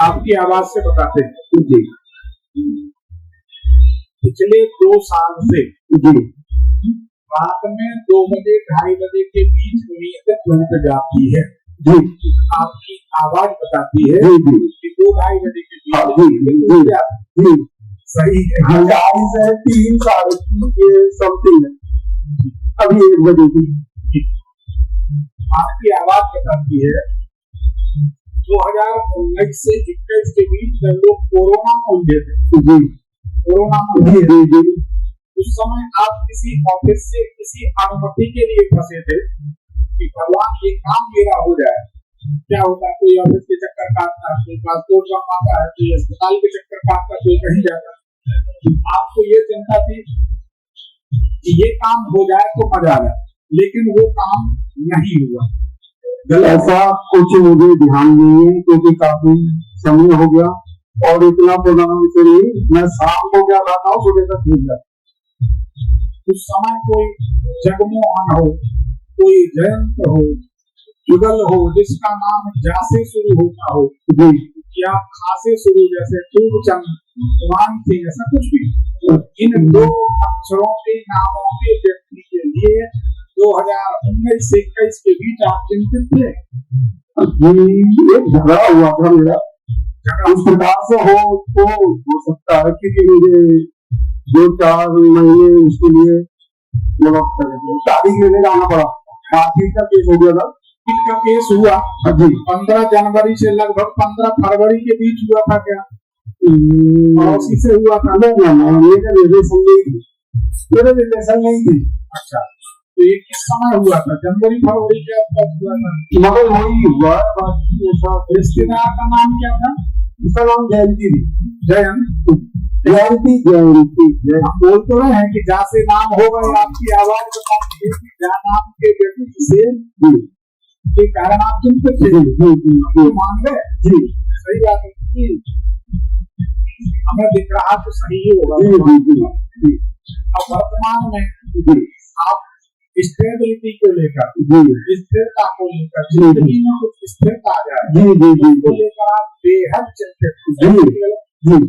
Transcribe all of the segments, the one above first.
आपकी आवाज से बताते हैं जी। पिछले 2 साल से जी रात में 2 बजे 2:30 बजे के बीच नींद टूट जाती है जी। आपकी आवाज बताती है जी जी कि 2-2:30 बजे के बीच जी सही है। 3 साल की समथिंग अभी 1 बजे की आपकी आवाज बताती है 2019 से 21 के बीच जब लोग कोरोना में उलझे थे जी, कोरोना में जी जी उस समय आप किसी ऑफिस से किसी अनुमति के लिए फंसे थे कि भगवान ये काम मेरा हो जाए। क्या होता है, कोई ऑफिस के चक्कर काटता है, कोई पासपोर्ट बनवाता है, कोई अस्पताल के चक्कर काटता है, कोई कहीं जाता है। आपको ये चिंता थी कि ये काम हो जाए तो मजा आ जाए, लेकिन वो काम नहीं हुआ। ऐसा कुछ मुझे ध्यान नहीं है क्योंकि काफी समय हो गया और इतना प्रोग्राम से नहीं, मैं शाम को क्या खाता हूँ सुबह तक मिल जाता। उस समय कोई जगमोहन हो, कोई जयंत हो, जुगल हो, जिसका नाम जा से शुरू होता हो जी, या खा से शुरू, जैसे खूबचंद, कुमान सिंह, ऐसा कुछ भी, इन 2 अक्षरों के नामों के व्यक्ति के लिए 2019 से 21 के बीच आप चिंतित थे? एक झगड़ा हुआ था मेरा, उस प्रकार से हो सकता है क्योंकि मुझे 2-4 महीने उसके लिए तारीख लेने जाना पड़ा। काफी का केस हो गया था, का केस हुआ जी 15 जनवरी से लगभग 15 फरवरी के बीच हुआ था क्या? और उसी से हुआ था ना? मेरे रिलेशन नहीं थी। अच्छा, तो ये किस समय हुआ था? जनवरी फरवरी के आसपास हुआ था, मगर वही हुआ। रिश्तेदार का नाम क्या था? उसका नाम जयंती थी। जयंती बोल तो रहे हैं कि जा से नाम होगा, आपकी आवाज बताती है कि जा नाम के व्यक्ति से के कारण आप चिंतित थे। मान गए जी, सही बात है। हमें दिख रहा तो सही ही होगा। अब वर्तमान में आप स्टेबिलिटी को लेकर, स्थिरता को लेकर, जिंदगी में कुछ स्थिरता आ जाए को लेकर आप बेहद चिंतित जी,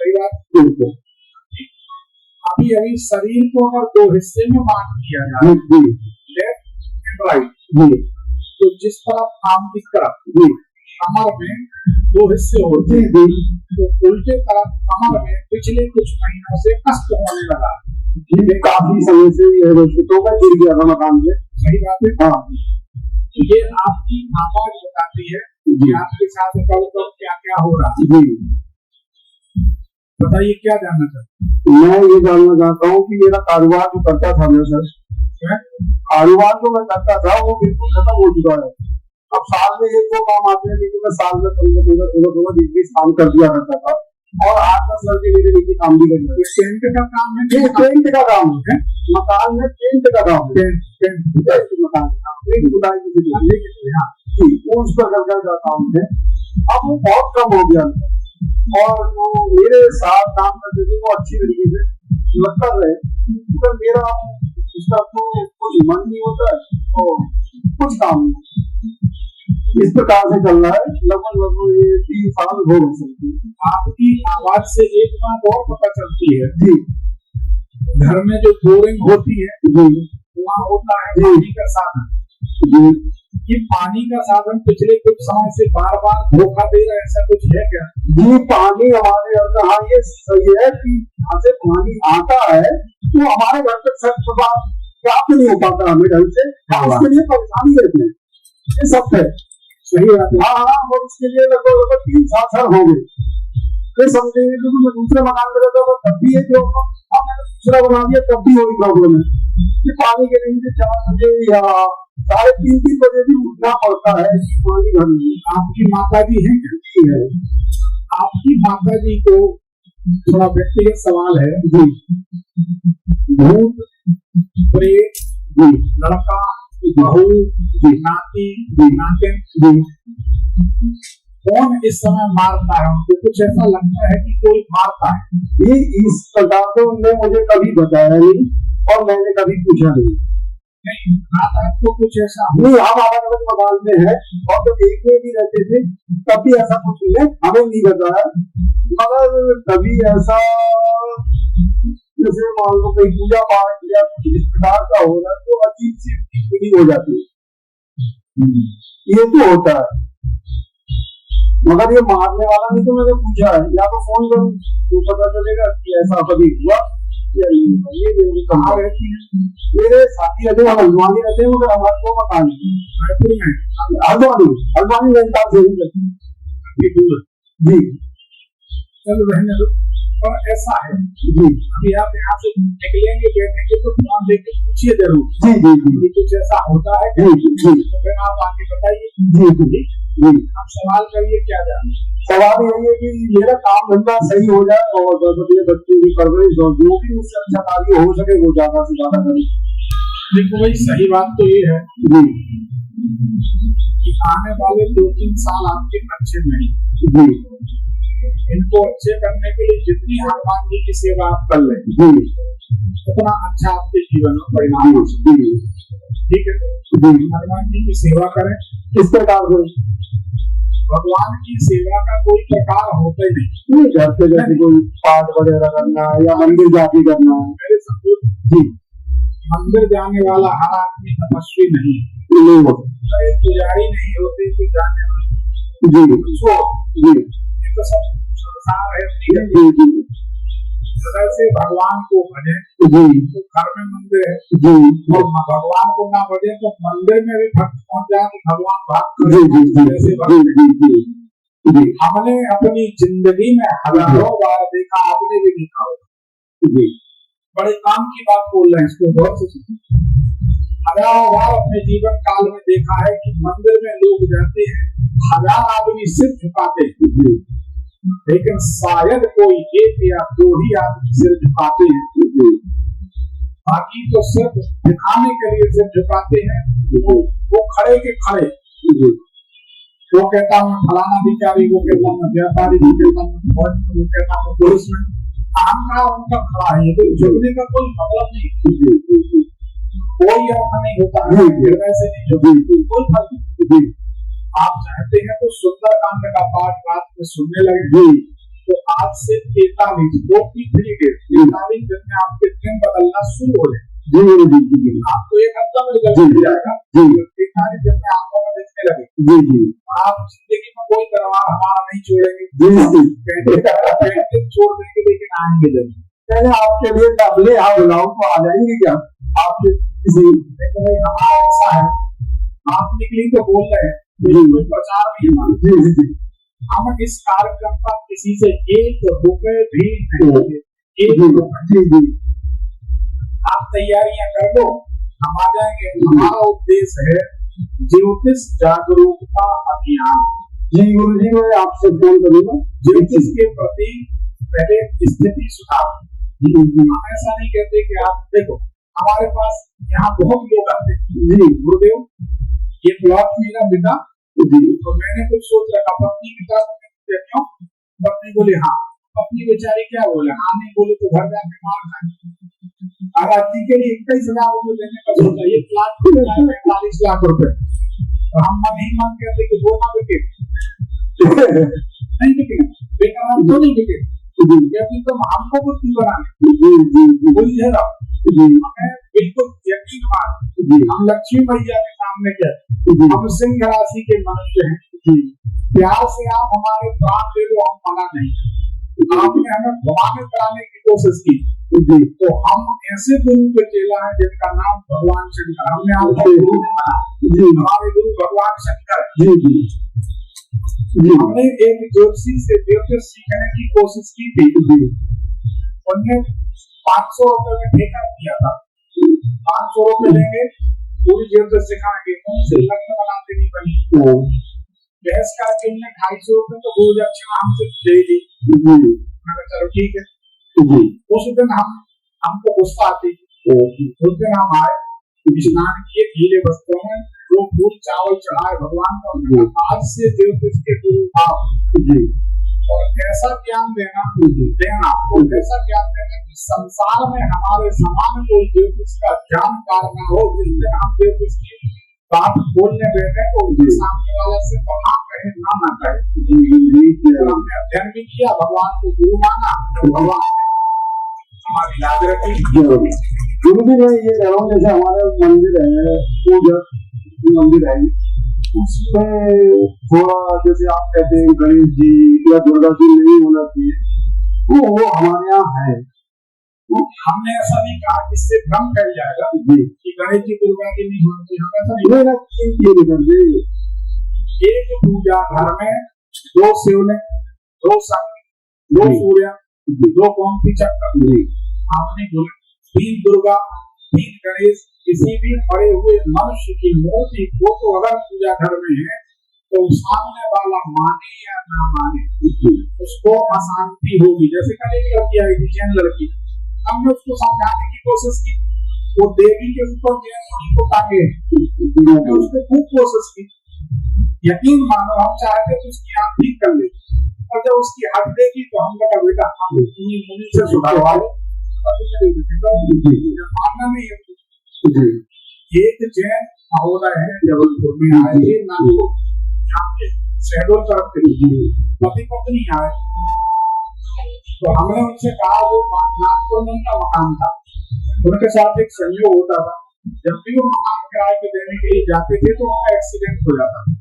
सही बात। बिल्कुल। अभी शरीर को अगर 2 हिस्से में बांट दिया जाए, लेफ्ट एंड राइट, तो जिस तरफ आम की तरफ कमर में 2 हिस्से होते हैं, तो उल्टे तरफ कमर में पिछले कुछ महीनों से कष्ट होने लगा। काफी समय से गिर गया था मकान में। सही बात है। हाँ, ये आपकी आवाज बताती है कि आपके साथ कब क्या क्या हो रहा है। बताइए क्या जानना चाहते? मैं ये जानना चाहता हूँ कि मेरा कारोबार जो करता था मैं सर, कारोबार जो मैं करता था वो बिल्कुल खत्म हो चुका है। अब साल में 1-2 काम आते हैं, लेकिन मैं साल में 15-16 काम कर दिया करता था और 8-10 लड़के मेरे नीचे काम भी कर रहे हैं। पेंट का काम है, पेंट का काम है, मकान में पेंट का काम है, मकान उस पर का काम है। अब वो बहुत कम हो गया और जो मेरे साथ काम करते थे वो अच्छी तरीके से लगता है, तो मेरा उसका तो कुछ मन नहीं होता और कुछ काम नहीं। इस प्रकार से चल रहा है लगभग ये 3 साल हो गए। आपकी आवाज से एक बात और पता चलती है जी, घर में जो बोरिंग होती है वहाँ होता है पानी का साधन जी। ये पानी का साधन पिछले कुछ समय से बार-बार धोखा दे रहा है, ऐसा कुछ है क्या? जी, पानी हमारे घर, हाँ ये सही है कि यहाँ से पानी आता है तो हमारे घर तक सब प्राप्त नहीं हो पाता हमें ढंग से, उसके लिए परेशानी रहती है, ये सब है। सही बात है। हाँ, और उसके लिए लगभग 3 साल हो गए। फिर समझेंगे कि मैं दूसरे मकान में रहता था तब भी एक प्रॉब्लम, अब मैंने दूसरा बना दिया तब भी वही प्रॉब्लम है। पानी के लिए 4 बजे या 3:30 बजे भी उठना पड़ता है पानी भरने। आपकी माता जी है? आपकी माता जी को थोड़ा व्यक्तिगत सवाल है जी, भूत प्रेत लड़का बहू नाती नातिन कौन इस समय मारता है उनको? कुछ ऐसा लगता है कि कोई मारता है? ये इस प्रकार से उन्होंने मुझे कभी बताया नहीं और मैंने कभी पूछा नहीं। नहीं रात आपको कुछ ऐसा नहीं, हम अलग अलग मकान में है और जब एक में भी रहते थे तब भी ऐसा कुछ नहीं है, हमें नहीं बताया। मगर कभी ऐसा जैसे मान लो कोई पूजा पाठ या कुछ इस प्रकार का हो रहा है तो अजीब सी फीलिंग हो जाती है, ये तो होता है। मगर ये मारने वाला नहीं तो मैंने पूछा है, या तो फोन करूं तो पता चलेगा कि ऐसा कभी हुआ या नहीं हुआ। ये कहाँ रहती है? मेरे साथी रहते हैं, हल्द्वानी रहते हैं, मगर हमारे को मकान हल्द्वानी नैनीताल से ही जी। चलो रहने दो। और ऐसा है जी, अभी आप यहाँ से निकलेंगे बैठेंगे तो फोन लेके पूछिए जरूर जी जी जी कि कुछ ऐसा होता है जी जी तो फिर आप आगे बताइए। जी जी जी। आप सवाल करिए क्या जाने। सवाल यही है कि मेरा काम धंधा सही हो जाए और अपने बच्चों की परवरिश और जो भी मुझसे अच्छा कार्य हो सके वो ज्यादा से ज्यादा करें। देखो भाई सही बात तो ये है जी कि आने वाले 2-3 साल आपके अच्छे नहीं, जी इनको अच्छे करने के लिए जितनी हनुमान जी की सेवा आप कर लें जी उतना अच्छा आपके जीवन में परिणाम हो सकता है। ठीक है, जी। हनुमान जी की सेवा करें। किस प्रकार से? भगवान की सेवा का कोई प्रकार होता ही नहीं, घर पे जैसे कोई पाठ वगैरह करना या मंदिर जाके करना। मेरे समझो जी, मंदिर जाने वाला हर आदमी तपस्वी नहीं नहीं हो अरे पुजारी नहीं होते तो जाने वाले जी जी ये तो सब संसार है। जी जी से भगवान को भजे जी तो घर में मंदिर है जी और भगवान को ना भजे तो मंदिर में भी भक्त पहुंच जाए कि भगवान भाग जी जी जी ऐसे जी जी जी जी हमने अपनी जिंदगी में हजारों बार देखा, आपने भी देखा होगा। जी बड़े काम की बात बोल रहे हैं, इसको गौर से सुनिए। हजारों बार अपने जीवन काल में देखा है कि मंदिर में लोग जाते हैं, 1000 आदमी सिर झुकाते हैं लेकिन शायद कोई एक या 2 ही आदमी सिर झुकाते हैं, बाकी तो सिर्फ दिखाने के लिए सिर झुकाते हैं। वो खड़े के खड़े, वो कहता हूँ फलाना अधिकारी, वो कहता हूँ व्यापारी, वो कहता हूँ फौज में, वो कहता हूँ पुलिस में। अहंकार उनका खड़ा है, तो झुकने का कोई मतलब नहीं, कोई अर्थ नहीं होता है, वैसे नहीं झुकते कोई फर्क नहीं। आप चाहते हैं तो सुंदरकांड का पाठ रात में सुनने लगे तो आज से 43 दिन में आपके दिन बदलना शुरू हो जाए। आपको एक हफ्ता में रिजल्ट मिल जाएगा, 43 दिन में आंखों में देखने लगे। आप जिंदगी में कोई दरबार हमारा नहीं छोड़ेंगे, छोड़ देंगे लेकिन आएंगे जरूर। पहले आपके लिए तबले आप बुलाओ तो आ जाएंगे क्या? आपके किसी देखो भाई हमारा ऐसा है, आप निकली तो बोल रहे हैं कोई प्रचार नहीं हमारा। हम इस कार्यक्रम का किसी से 1 रुपए भी नहीं, आप तैयारियां कर लो, हम आ जाएंगे। हमारा उद्देश्य है ज्योतिष जागरूकता अभियान। जी गुरु जी, मैं आपसे फोन करूंगा ज्योतिष के प्रति पहले स्थिति सुधार। हम ऐसा नहीं कहते कि आप देखो हमारे पास यहाँ बहुत लोग आते हैं। जी गुरुदेव ये प्लॉट मेरा बिका, तो मैंने कुछ सोच रखा, पत्नी पिता क्यों? पत्नी बोले हाँ, पत्नी बेचारी क्या बोले हाँ, नहीं बोले तो घर जाके मार खाए। आराधी के लिए 21,000 रुपए देने का सोचा, ये प्लॉट 45 लाख रुपए, और हम नहीं मान कहते कि वो ना बिके नहीं बिकेगा, बेकार तो नहीं बिके क्योंकि तुम हमको बुद्धि बनाने बुझे रहो। हमें बिल्कुल यकीन मान, हम लक्ष्मी मैया के सामने क्या, हम सिंह राशि के मनुष्य हैं। प्यार से आप हमारे प्राण ले लो, हम मना नहीं। आपने हमें घुमाने कराने की कोशिश की तो हम ऐसे गुरु के चेला हैं जिनका नाम भगवान शंकर, हमने आपको गुरु नहीं माना, हमारे गुरु भगवान शंकर। हमने एक ज्योतिषी से ज्योतिष सीखने की कोशिश की थी, उनने 500 रुपए में ठेका दिया था। 500 रुपए लेंगे, पूरी ज्योतिष सिखाएंगे, उनसे लग्न बनाते नहीं बनी। बहस करके उन्हें 250 रुपए तो गुरु दक्षिणा हमसे दे दी। चलो ठीक है। उस दिन हमको गुस्सा आती, उस दिन हम आए, स्नान किए गीले वस्त्रों में, जो फूल चावल चढ़ाए भगवान को। आज से ज्योतिष के गुरु आप और ऐसा ज्ञान देना तो ऐसा ज्ञान देना कि संसार में हमारे समान कोई ज्योतिष का जानकार न हो, जिससे हम ज्योतिष की बात बोलने बैठे तो उसके सामने वाले से तो हाँ कहे ना कहे। हमने अध्ययन भी किया, भगवान को गुरु माना, तो भगवान हमारी याद रखी। गुरु जी मैं ये कह रहा हूँ, जैसे हमारे मंदिर है, पूजा मंदिर है, उसमें थोड़ा जैसे आप कहते हैं गणेश जी या दुर्गा जी नहीं होना चाहिए, तो वो हमारे यहाँ है। हमने ऐसा नहीं कहा कि इससे भ्रम फैल जाएगा कि गणेश जी दुर्गा जी नहीं होना चाहिए, हम ऐसा नहीं करते। एक पूजा घर में 2 शिवलिंग, 2 शंख, 2 सूर्य, 2 गोमती चक्र, आपने 3 दुर्गा, 3 गणेश, किसी भी पड़े हुए मनुष्य की मूर्ति को तो अगर पूजा घर में है तो सामने वाला माने या ना माने उसको अशांति होगी। जैसे कल एक लड़की आई थी, जैन लड़की, हमने उसको समझाने की कोशिश की, वो देवी के ऊपर जैन मुनि को टांगे, हमने उसको खूब कोशिश की, यकीन मानो हम चाहते तो उसकी आंख ठीक कर ले, और जब उसकी हट देगी तो हम कहा बेटा हम मुनि से सुधारवा लो, मानना नहीं है। एक जैन महोदय है जबलपुर में आए, नागपुर यहाँ पे शहडोल तरफ के पति पत्नी आए, तो हमने उनसे कहा, वो नागपुर में उनका मकान था, उनके साथ एक संयोग होता था, जब भी वो मकान किराए पे देने के लिए जाते थे तो उनका एक्सीडेंट हो जाता था,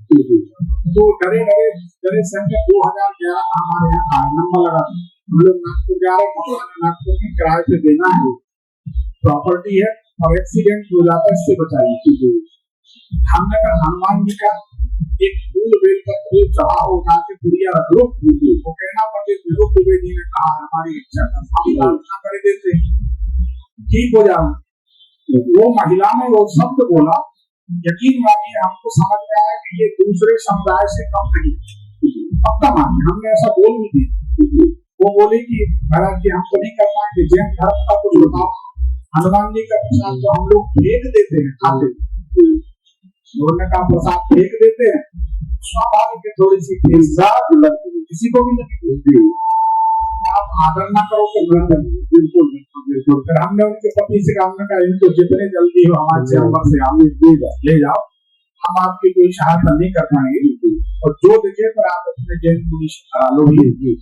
तो डरे संजय 2011 हमारे यहाँ नंबर लगा, हम लोग नागपुर जा रहे, मकान नागपुर में किराए पे देना है, प्रॉपर्टी है और एक्सीडेंट हो जाता है, इससे बताइए। हमने कहा हनुमान जी का एक फूल बेल पत्र चढ़ाओ, उठा के पुड़िया रख लो, वो कहना पंडित विरोध दुबे जी ने कहा हमारी इच्छा का हम प्रार्थना कर देते ठीक हो जाए। वो महिला ने वो शब्द बोला, यकीन मानिए हमको समझ में आया कि ये दूसरे समुदाय से कम नहीं, पक्का मानिए हमने ऐसा बोल भी दिया। वो बोली कि महाराज जी हम तो नहीं कर पाएंगे, जैन धर्म का कुछ बताओ, हनुमान जी का प्रसाद तो हम लोग फेंक देते हैं, खाते उन्होंने कहा प्रसाद फेंक देते हैं, स्वाभाविक है थोड़ी सी इज्जत लगती है, किसी को भी नहीं, आप आदर ना करो तो बिल्कुल बिल्कुल। फिर हमने उनके पति से काम कहा इनको जितने जल्दी हो हमारे चैम्बर से आप ले जाओ, हम आपकी कोई सहायता नहीं कर पाएंगे, और जो दिखे पर आप अपने जैन मुनि से करा लो,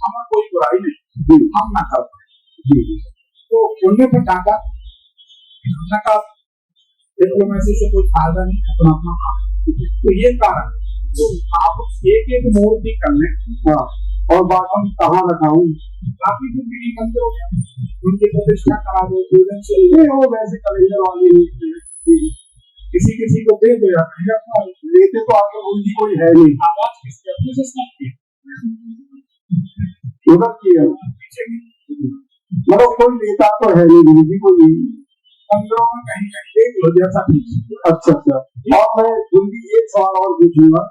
हमें कोई बुराई नहीं, हम ना कर पाए। तो उनने फिर डांटा, डिप्लोमेसी से कोई फायदा नहीं, अपना अपना काम। तो ये कारण तो आप एक मूर्ति कर लें, और बात हम कहाँ रखाऊं, काफी कुछ मंदिर हो गया, उनकी प्रतिष्ठा करा दो, वो वैसे कैलेंडर वाली किसी को दे दो यार, लेते तो आपके उनकी कोई है नहीं, आवाज किसकी अपने से की पीछे मतलब कोई नेता तो है नहीं, गुरु जी कोई मंदिरों में कहीं देख लो जैसा। अच्छा, और मैं जल्दी एक सवाल और पूछूंगा,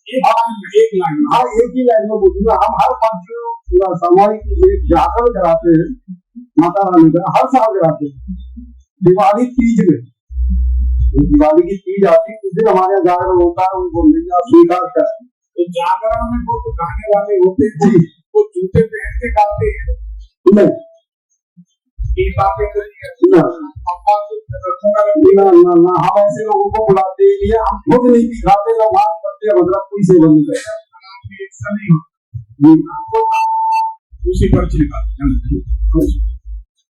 एक लाइन हाँ एक ही लाइन में पूछूंगा। हम हर पंच सामूहिक जाकर कराते हैं माता रानी का, हर साल कराते हैं, दिवाली तीज में, दिवाली की तीज आती है उस दिन हमारे यहाँ जागरण होता है, उनको स्वीकार कर, तो जागरण में वो तो गाने वाले होते हैं, वो जूते पहन के गाते हैं नहीं, हम ऐसे लोगों को बुलाते ही नहीं, हम खुद नहीं दिखाते, ना बात करते, मतलब कोई सेवा नहीं करते, उसी पर चिपका